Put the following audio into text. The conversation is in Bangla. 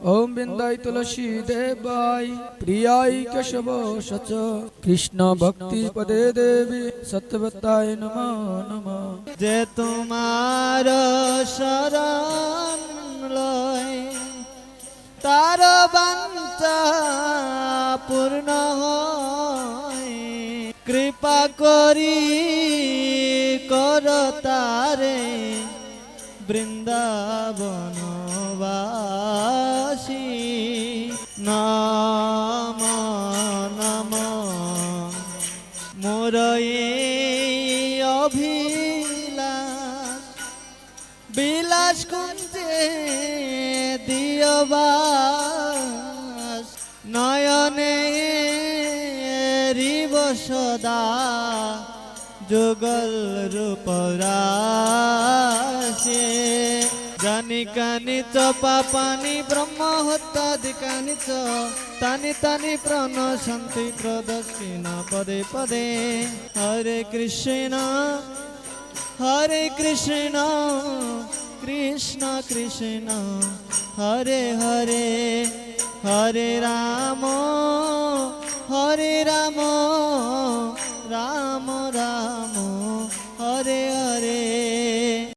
ओम बिंदाय तुलसी देवाय प्रियाय केशव सच कृष्ण भक्ति पदे देवी सत्यवताय नमः नमः। जे तुम्हार शरण लय तार बांचा पूर्ण হয় कृपा करी कर तारे বৃন্দাবনবাসী নাম নাম মোর এই অভিলাষ বিলাস কুঞ্জে দিয়বাস নয়নে রিব সদা যুগল রূপরাশে জানি কানি চ পাপানি ব্রহ্ম হত্যাদিকানি চ তানি তানি প্রণশন্তি প্রদক্ষিণ পদে পদে হরে কৃষ্ণ কৃষ্ণ কৃষ্ণ হরে হরে হরে রাম রাম রাম